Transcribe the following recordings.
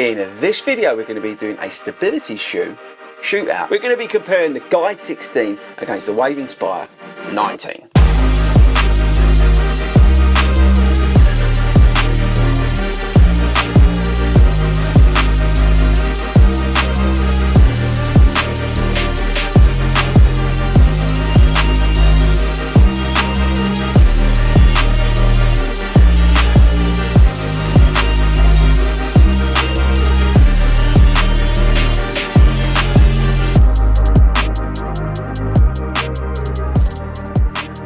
In this video we're going to be doing a stability shoe shootout. We're going to be comparing the Guide 16 against the Wave Inspire 19.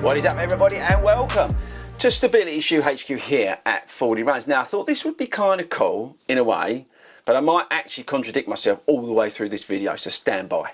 What is up everybody, and welcome to Stability Shoe HQ here at FORDY RUNS. Now I thought this would be kind of cool in a way, but I might actually contradict myself all the way through this video, so stand by.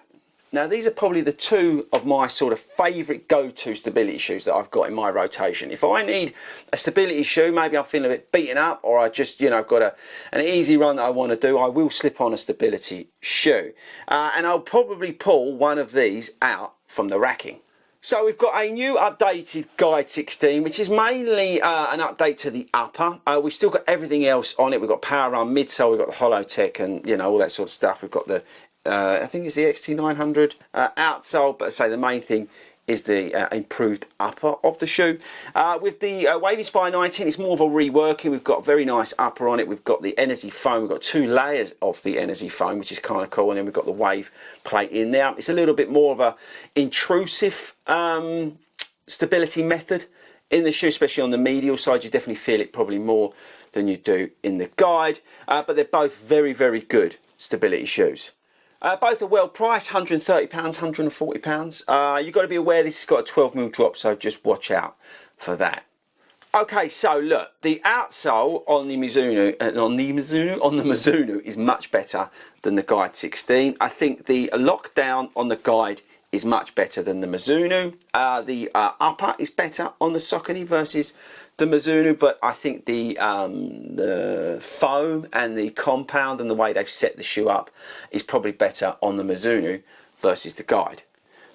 Now these are probably the two of my sort of favourite go-to stability shoes that I've got in my rotation. If I need a stability shoe, maybe I'm feeling a bit beaten up, or I just, got an easy run that I want to do, I will slip on a stability shoe. And I'll probably pull one of these out from the racking. So we've got a new updated Guide 16, which is mainly an update to the upper. We've still got everything else on it. We've got Power Run midsole, we've got the Hollow Tech, and all that sort of stuff. We've got the, I think it's the XT900 outsole, but I say the main thing is the improved upper of the shoe. With the Wave Inspire 19, it's more of a reworking. We've got a very nice upper on it. We've got the energy foam. We've got two layers of the energy foam, which is kind of cool. And then we've got the wave plate in there. It's a little bit more of a intrusive stability method in the shoe, especially on the medial side. You definitely feel it probably more than you do in the Guide. But they're both very, very good stability shoes. Both are well priced, £130, £140. You've got to be aware this has got a 12mm drop, so just watch out for that. Okay, so look, the outsole on the Mizuno, is much better than the Guide 16. I think the lockdown on the Guide is much better than the Mizuno. The upper is better on the Saucony versus the Mizuno, but I think the foam and the compound and the way they've set the shoe up is probably better on the Mizuno versus the Guide.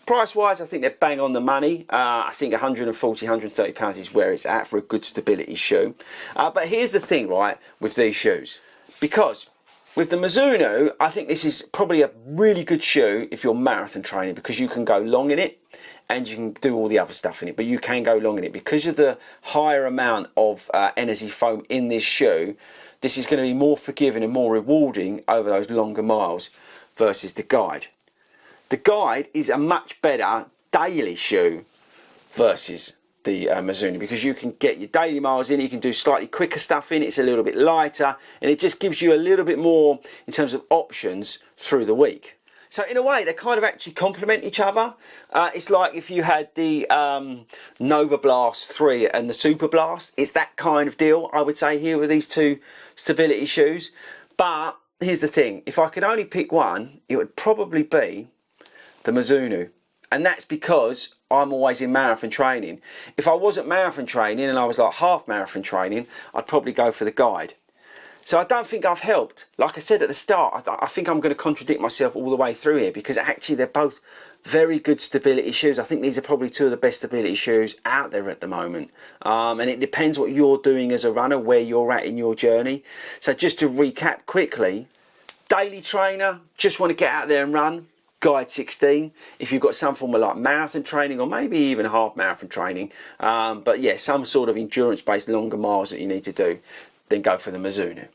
Price wise, I think they're bang on the money. I think £140, £130 is where it's at for a good stability shoe. But here's the thing, right, with these shoes, because with the Mizuno, I think this is probably a really good shoe if you're marathon training, because you can go long in it and you can do all the other stuff in it, but you can go long in it. Because of the higher amount of energy foam in this shoe, this is going to be more forgiving and more rewarding over those longer miles versus the Guide. The Guide is a much better daily shoe versus the Mizuno, because you can get your daily miles in, you can do slightly quicker stuff in it, it's a little bit lighter, and it just gives you a little bit more in terms of options through the week. So in a way, they kind of actually complement each other. It's like if you had the Nova Blast 3 and the Super Blast. It's that kind of deal, I would say, here with these two stability shoes. But here's the thing. If I could only pick one, it would probably be the Mizuno. And that's because I'm always in marathon training. If I wasn't marathon training and I was like half marathon training, I'd probably go for the Guide. So I don't think I've helped. Like I said at the start, I think I'm going to contradict myself all the way through here, because actually they're both very good stability shoes. I think these are probably two of the best stability shoes out there at the moment. And it depends what you're doing as a runner, where you're at in your journey. So just to recap quickly, daily trainer, just want to get out there and run, Guide 16. If you've got some form of like marathon training, or maybe even half marathon training, but yeah, some sort of endurance based longer miles that you need to do, then go for the Mizuno.